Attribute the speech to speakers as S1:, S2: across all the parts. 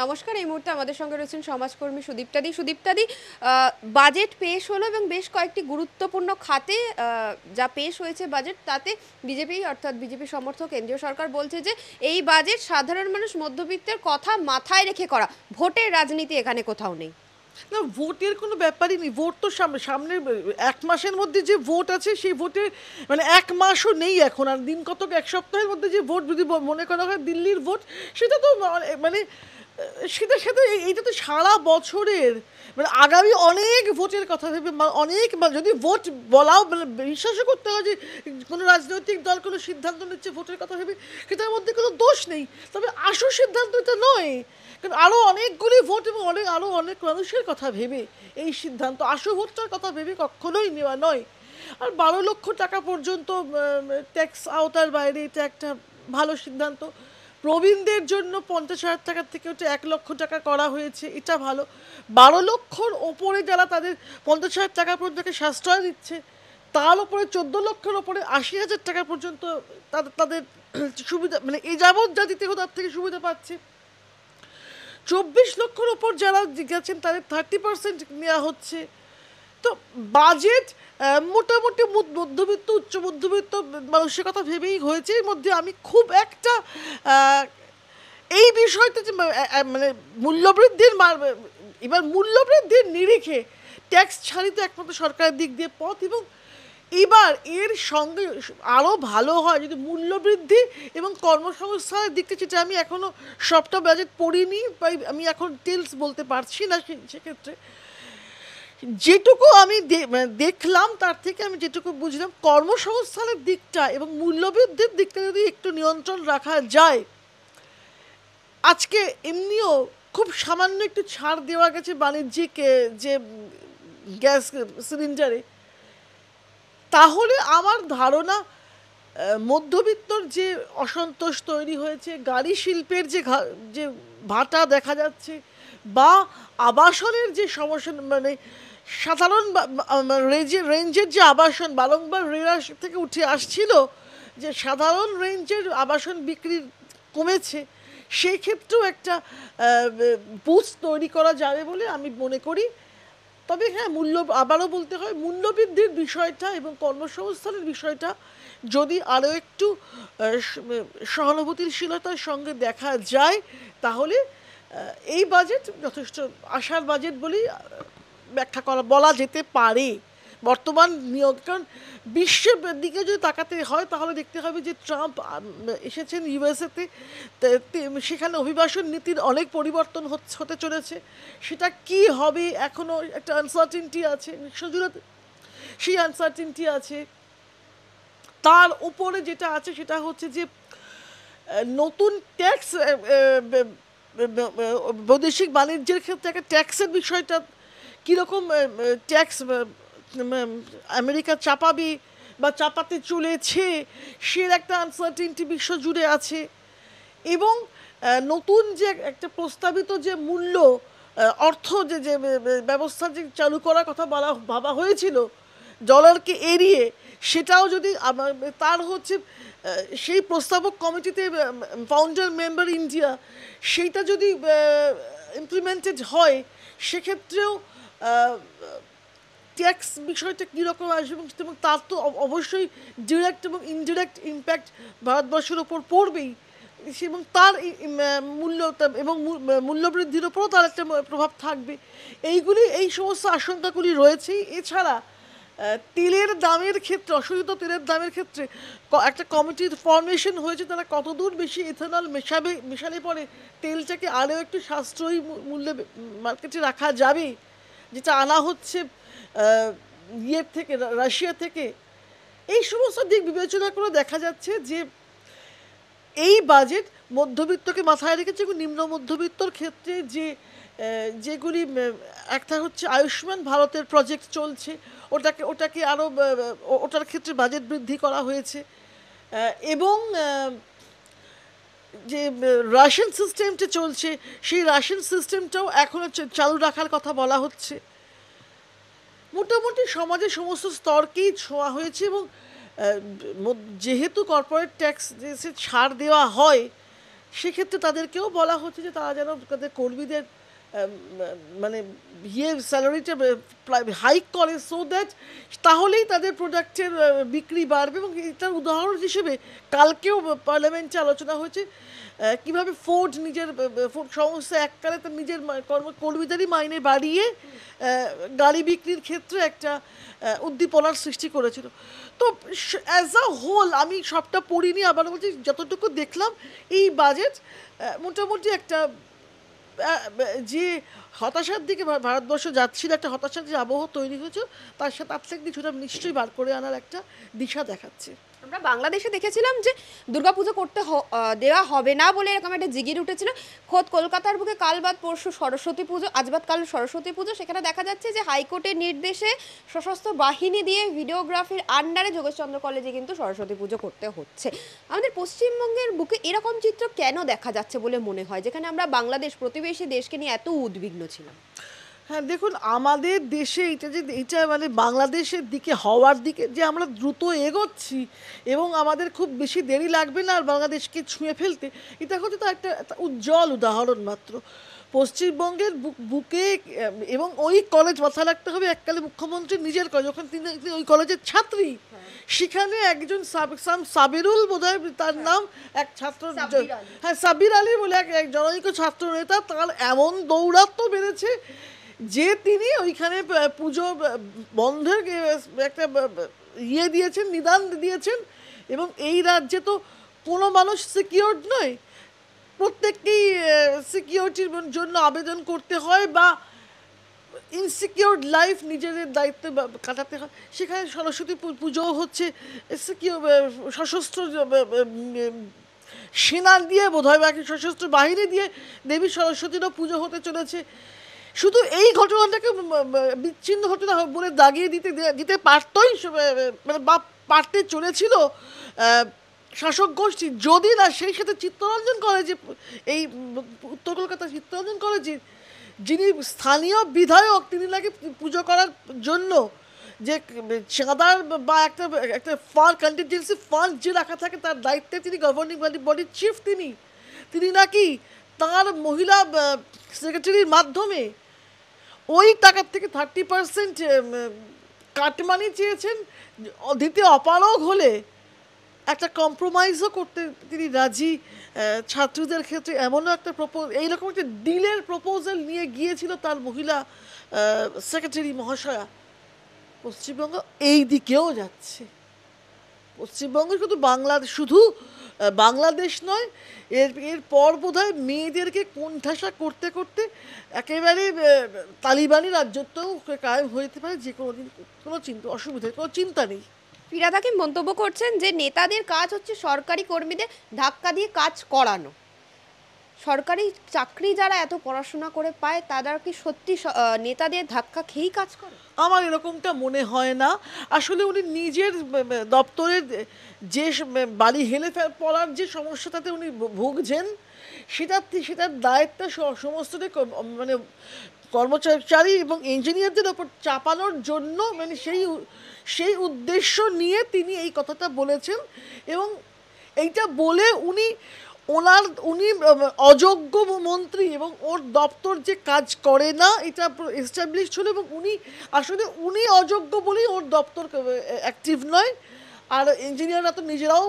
S1: নমস্কার। এই মুহূর্তে আমাদের সঙ্গে রয়েছেন সমাজকর্মী সুদীপ্তাদি। সুদীপ্তাদি, বাজেট পেশ হলো এবং বেশ কয়েকটি গুরুত্বপূর্ণ খাতে যা পেশ হয়েছে বাজেট, তাতে বিজেপি অর্থাৎ বিজেপি সমর্থক কেন্দ্রীয় সরকার বলছে যে এই বাজেট সাধারণ মানুষ মধ্যবিত্তের কথা মাথায় রেখে করা। ভোটের রাজনীতি এখানে কোথাও নেই।
S2: না, ভোটের কোনো ব্যাপারই নেই। ভোট তো সামনে 1 মাসের মধ্যে যে ভোট আছে সেই ভোটে মানে 1 মাসও নেই এখন, আর দিন কতক 1 সপ্তাহের মধ্যে যে ভোট যদি মনে করা হয় দিল্লির ভোট, সেটা তো মানে সেটার সাথে এইটা তো সারা বছরের মানে আগামী অনেক ভোটের কথা ভেবে অনেক যদি ভোট বলাও মানে বিশ্বাসও করতে হয় যে কোনো রাজনৈতিক দল কোনো সিদ্ধান্ত নিচ্ছে ভোটের কথা ভেবে, সেটার মধ্যে কোনো দোষ নেই। তবে আসল সিদ্ধান্ত এটা নয়, কারণ আরও অনেকগুলি ভোট এবং আরও অনেক মানুষের কথা ভেবে এই সিদ্ধান্ত, আসল ভোটটার কথা ভেবে কখনোই নেওয়া নয়। আর 12 লক্ষ টাকা পর্যন্ত ট্যাক্স আওতার বাইরে, এটা একটা ভালো সিদ্ধান্ত। প্রবীণদের জন্য 50,000 টাকার থেকে ওটা 1 লক্ষ টাকা করা হয়েছে, এটা ভালো। 12 লক্ষর ওপরে যারা তাদের 50,000 টাকা পর্যন্ত সাশ্রয় দিচ্ছে, তার উপরে 14 লক্ষের ওপরে 80,000 টাকা পর্যন্ত তাদের সুবিধা, মানে এই যাবৎ যা দিতে হতো তার থেকে সুবিধা পাচ্ছে। 24 লক্ষের ওপর যারা গেছেন তাদের 30% নেওয়া হচ্ছে। তো বাজেট মোটামুটি মধ্যবিত্ত উচ্চ মধ্যবিত্ত মানুষের কথা ভেবেই হয়েছে। এর মধ্যে আমি খুব একটা এই বিষয়টা যে মানে মূল্যবৃদ্ধির এবার মূল্যবৃদ্ধির নিরিখে ট্যাক্স ছাড়িত একমাত্র সরকারের দিক দিয়ে পথ, এবং এবার এর সঙ্গে আরও ভালো হয় যদি মূল্যবৃদ্ধি এবং কর্মসংস্থানের দিকটা, যেটা আমি এখনও সবটা বাজেট পড়িনি বা আমি এখন টেলস বলতে পারছি না, সেক্ষেত্রে যেটুকু আমি দেখলাম তার থেকে আমি যেটুকু বুঝলাম, কর্মসংস্থানের দিকটা এবং মূল্যবৃদ্ধির দিকটা যদি একটু নিয়ন্ত্রণ রাখা যায়। আজকে এমনিও খুব সামান্য একটু ছাড় দেওয়া গেছে বাণিজ্যিক যে গ্যাস সিলিন্ডারে, তাহলে আমার ধারণা মধ্যবিত্তর যে অসন্তোষ তৈরি হয়েছে, গাড়ি শিল্পের যে ভাটা দেখা যাচ্ছে, বা আবাসনের যে সমস্যা, মানে সাধারণ রেঞ্জের যে আবাসন বারংবার রেরা থেকে উঠে আসছিল যে সাধারণ রেঞ্জের আবাসন বিক্রি কমেছে, সেই ক্ষেত্রেও একটা বুস্ট তৈরি করা যাবে বলে আমি মনে করি। তবে হ্যাঁ, আবারও বলতে হয়, মূল্যবৃদ্ধির বিষয়টা এবং কর্মসংস্থানের বিষয়টা যদি আরও একটু সহানুভূতিশীলতার সঙ্গে দেখা যায়, তাহলে এই বাজেট যথেষ্ট আশার বাজেট বলেই ব্যাখ্যা বলা যেতে পারে। বর্তমান নিয়োগ, কারণ বিশ্বের দিকে যদি তাকাতে হয় তাহলে দেখতে হবে যে ট্রাম্প এসেছেন ইউএসএতে, সেখানে অভিবাসন নীতির অনেক পরিবর্তন হতে চলেছে। সেটা কি হবে এখনও একটা আনসার্টেনটি আছে, বিশ্বজুড়ে সেই আনসার্টেনটি আছে। তার উপরে যেটা আছে সেটা হচ্ছে যে নতুন ট্যাক্স, বৈদেশিক বাণিজ্যের ক্ষেত্রে একটা ট্যাক্সের বিষয়টা কীরকম ট্যাক্স আমেরিকা চাপাবে বা চাপাতে চলেছে, সে একটা আনসার্টেনটি বিশ্বজুড়ে আছে। এবং নতুন যে একটা প্রস্তাবিত যে মূল্য অর্থ যে ব্যবস্থা যে চালু করার কথা ভাবা হয়েছিল ডলারকে এড়িয়ে, সেটাও যদি তার হচ্ছে সেই প্রস্তাবক কমিটিতে ফাউন্ডার মেম্বার ইন্ডিয়া, সেইটা যদি ইমপ্লিমেন্টেড হয়, সেক্ষেত্রেও ট্যাক্স বিষয়টা কীরকম আসবে, এবং তার তো অবশ্যই ডিরেক্ট এবং ইনডিরেক্ট ইম্প্যাক্ট ভারতবর্ষের ওপর পড়বেই, এবং তার মূল্য এবং মূল্যবৃদ্ধির ওপরও তার একটা প্রভাব থাকবে। এই সমস্ত আশঙ্কাগুলি রয়েছেই। এছাড়া তেলের দামের ক্ষেত্রে, অশোধিত তেলের দামের ক্ষেত্রে একটা কমিটির ফর্মেশন হয়েছে, তারা কতদূর বেশি ইথানল মেশালে পরে তেলটাকে আরও একটু সাশ্রয়ী মূল্যে মার্কেটে রাখা যাবে, যেটা আনা হচ্ছে ইয়ের থেকে, রাশিয়া থেকে। এই সমস্ত দিক বিবেচনা করে দেখা যাচ্ছে যে এই বাজেট মধ্যবিত্তকে মাথায় রেখেছে, এবং নিম্ন মধ্যবিত্তর ক্ষেত্রে যেগুলি একটা হচ্ছে আয়ুষ্মান ভারতের প্রজেক্ট চলছে, ওটাকে আরও ওটার ক্ষেত্রে বাজেট বৃদ্ধি করা হয়েছে, এবং যে রাশন সিস্টেমটা চলছে সেই রাশন সিস্টেমটাও এখনও চালু রাখার কথা বলা হচ্ছে। মোটামুটি সমাজের সমস্ত স্তরকেই ছোঁয়া হয়েছে, এবং যেহেতু কর্পোরেট ট্যাক্স ছাড় দেওয়া হয়, সেক্ষেত্রে তাদেরকেও বলা হচ্ছে যে তারা যেন তাদের কর্মীদের মানে স্যালারিটা হাইক করে, সো দ্যাট তাহলেই তাদের প্রোডাক্টের বিক্রি বাড়বে। এবং এটার উদাহরণ হিসেবে কালকেও পার্লামেন্টে আলোচনা হয়েছে কিভাবে ফোর্ড নিজের ফোর্ড সংস্থা এককালে তার নিজের কর্মীদেরই মাইনে বাড়িয়ে গাড়ি বিক্রির ক্ষেত্রে একটা উদ্দীপনার সৃষ্টি করেছিল। তো অ্যাজ আ হোল আমি সবটা পড়িনি, আবার বলছি যতটুকু দেখলাম এই বাজেট মোটামুটি একটা যে হতাশার দিকে ভারতবর্ষ যাচ্ছিল, একটা হতাশার যে আবহ তৈরি হয়েছে তার সাথে আপসেট কিছুটা নিশ্চয়ই বার করে আনার একটা দিশা দেখাচ্ছে।
S1: আমরা বাংলাদেশে দেখেছিলাম যে দুর্গাপুজো করতে দেওয়া হবে না বলে এরকম একটা জিগির উঠেছিল। খোদ কলকাতার বুকে কাল বাদ পরশু সরস্বতী পুজো, আজ বাদ কাল সরস্বতী পুজো, সেখানে দেখা যাচ্ছে যে হাইকোর্টের নির্দেশে সশস্ত্র বাহিনী দিয়ে ভিডিওগ্রাফির আন্ডারে যোগেশচন্দ্র কলেজে কিন্তু সরস্বতী পুজো করতে হচ্ছে। আমাদের পশ্চিমবঙ্গের বুকে এরকম চিত্র কেন দেখা যাচ্ছে বলে মনে হয়, যেখানে আমরা বাংলাদেশ প্রতিবেশী দেশকে নিয়ে এত উদ্বিগ্ন ছিলাম?
S2: হ্যাঁ দেখুন, আমাদের দেশে এটা মানে বাংলাদেশের দিকে হওয়ার দিকে যে আমরা দ্রুত এগোচ্ছি এবং আমাদের খুব বেশি দেরি লাগবে না আর বাংলাদেশকে ছুঁয়ে ফেলতে, এটা হচ্ছে তো একটা উজ্জ্বল উদাহরণ মাত্র। পশ্চিমবঙ্গের বুকে এবং ওই কলেজ মাথায় রাখতে হবে এককালে মুখ্যমন্ত্রী নিজের কলেজ, যখন তিনি ওই কলেজের ছাত্রী, সেখানে একজন সাবিরুল বোধহয় তার নাম, এক ছাত্র, হ্যাঁ সাবির আলী বলে এক জনৈক ছাত্র নেতা, তার এমন দৌরাত্ম্য বেড়েছে যে তিনি ওইখানে পুজো বন্ধের একটা দিয়েছেন, নিদান দিয়েছেন। এবং এই রাজ্যে তো কোনো মানুষ সিকিউরড নয়, প্রত্যেককেই সিকিউরিটির জন্য আবেদন করতে হয় বা ইনসিকিউরড লাইফ নিজেদের দায়িত্বে কাটাতে হয়। সেখানে সরস্বতী পুজো হচ্ছে সশস্ত্র সেনা দিয়ে বোধহয় বা সশস্ত্র বাহিনী দিয়ে দেবী সরস্বতীরও পুজো হতে চলেছে। শুধু এই ঘটনাটাকে বিচ্ছিন্ন ঘটনা বলে দাগিয়ে দিতে পারতই, মানে বা পারতে চলেছিল শাসক গোষ্ঠী, যদি না সেই সাথে চিত্তরঞ্জন কলেজে, এই উত্তর কলকাতার চিত্তরঞ্জন কলেজে যিনি স্থানীয় বিধায়ক, তিনি নাকি পুজো করার জন্য যে চাঁদার বা একটা কন্টিনজেন্সি ফান্ড যে রাখা থাকে তার দায়িত্বে তিনি গভর্নিং বডির চিফ, তিনি নাকি তার মহিলা সেক্রেটারির মাধ্যমে ওই টাকার থেকে 30% কাটমানি চেয়েছেন। দিতে অপারগ হলে একটা কম্প্রোমাইজও করতে তিনি রাজি ছাত্রীদের ক্ষেত্রে। এমনও একটা এইরকম একটা ডিলের প্রপোজাল নিয়ে গিয়েছিল তার মহিলা সেক্রেটারি মহাশয়া। পশ্চিমবঙ্গ এই দিকেও যাচ্ছে। পশ্চিমবঙ্গ শুধু বাংলাদেশ নয়, এর পর বোধহয় মেয়েদেরকে কোণঠাসা করতে করতে একেবারে তালিবানি রাজ্যতেও কায়েম হইতে পারে যে কোনো দিন, কোনো অসুবিধার কোনো চিন্তা নেই।
S1: ফিরহাদ হাকিম মন্তব্য করছেন যে নেতাদের কাজ হচ্ছে সরকারি কর্মীদের ধাক্কা দিয়ে কাজ করানো। সরকারি চাকরি যারা এত পড়াশোনা করে পায় তারা কি সত্যি নেতাদের ধাক্কা খেয়েই কাজ করে?
S2: আমার এরকমটা মনে হয় না। আসলে উনি নিজের দপ্তরের যে বাড়ি হেলে পড়ার যে সমস্যাটাতে উনি ভুগছেন, সেটার দায়িত্ব সমস্তটাই মানে কর্মচারী এবং ইঞ্জিনিয়ারদের ওপর চাপানোর জন্য, মানে সেই উদ্দেশ্য নিয়ে তিনি এই কথাটা বলেছেন। এবং এইটা বলে উনি অযোগ্য মন্ত্রী এবং ওর দপ্তর যে কাজ করে না এটা এস্টাবলিশড হলো, এবং উনি অযোগ্য বলেই ওর দপ্তর অ্যাক্টিভ নয়। আর ইঞ্জিনিয়াররা তো নিজেরাও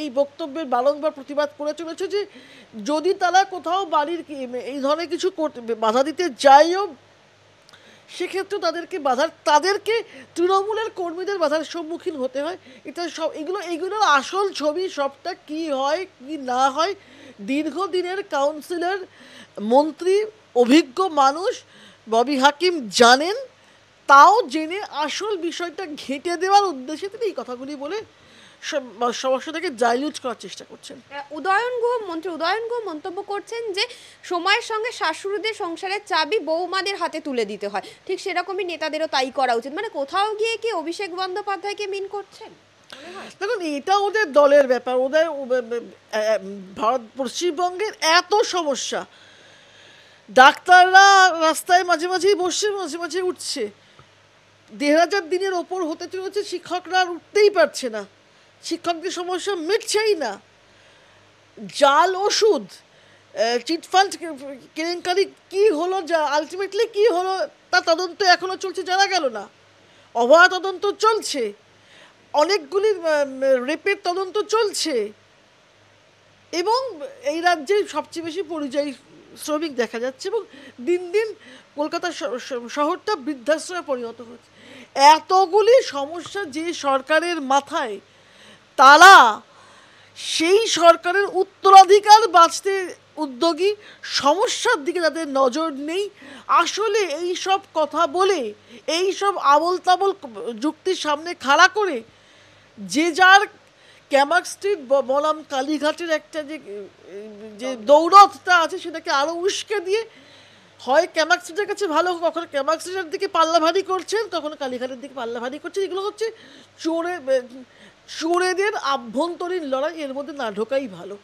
S2: এই বক্তব্যের বারংবার প্রতিবাদ করে চলেছে যে যদি তারা কোথাও বাড়ির এই ধরনের কিছু বাধা দিতে যায়ও, সেক্ষেত্রে তাদেরকে তৃণমূলের কর্মীদের বাধার সম্মুখীন হতে হয়। এগুলোর আসল ছবি সবটা কি হয় কি না হয় দীর্ঘদিনের কাউন্সিলর, মন্ত্রী, অভিজ্ঞ মানুষ ববি হাকিম জানেন। তাও জেনে আসল বিষয়টা ঘেঁটে দেওয়ার উদ্দেশ্যে তিনি এই কথাগুলি বলে সমস্যাটাকে ডাইলিউট করার চেষ্টা করছেন।
S1: মন্ত্রী উদয়ন গুহ মন্তব্য করছেন যে সময়ের সঙ্গে শাশুড়িদের সংসারের চাবি বৌমাদের হাতে তুলে দিতে হয়, ঠিক সেরকমই নেতাদেরও তাই করা উচিত। মানে কোথাও গিয়ে কি অভিষেক বন্দ্যোপাধ্যায়কে মিন করছেন?
S2: দেখুন, এটা ওদের দলের ব্যাপার। ওদের পশ্চিমবঙ্গের এত সমস্যা, ডাক্তাররা রাস্তায় মাঝে মাঝেই বসছে, মাঝে মাঝে উঠছে, ১,৫০০ দিনের ওপর হতে চলেছে, শিক্ষকরা আর উঠতেই পারছে না, শিক্ষকদের সমস্যা মিটছেই না। জাল ওষুধ, চিটফান্ড কেলেঙ্কারি কি হলো, যা আলটিমেটলি কি হলো তা তদন্ত এখনো চলছে, জানা গেল না। অভয়া তদন্ত চলছে, অনেকগুলি রেপের তদন্ত চলছে, এবং এই রাজ্যে সবচেয়ে বেশি পরিযায়ী শ্রমিক দেখা যাচ্ছে, এবং দিন দিন কলকাতা শহরটা বৃদ্ধাশ্রমে পরিণত হচ্ছে। এতগুলি সমস্যা যে সরকারের মাথায়, তারা সেই সরকারের উত্তরাধিকার বাঁচতে উদ্যোগী, সমস্যার দিকে তাদের নজর নেই। আসলে এই সব কথা বলে, এই সব আবোল তাবোল যুক্তির সামনে খাড়া করে যে যার ক্যামাক স্ট্রিট বনাম কালীঘাটের একটা যে যে দৌড়তটা আছে, সেটাকে আরও উস্কে দিয়ে হয় ক্যামাক স্ট্রিটের কাছে ভালো, কখনো ক্যামাক স্ট্রিটের দিকে পাল্লা ভারী করছেন, কখনো কালীঘাটের দিকে পাল্লা ভারী করছেন। এগুলো হচ্ছে চোরেদের আভ্যন্তরীণ লড়াই, এর মধ্যে না ঢোকাই ভালো।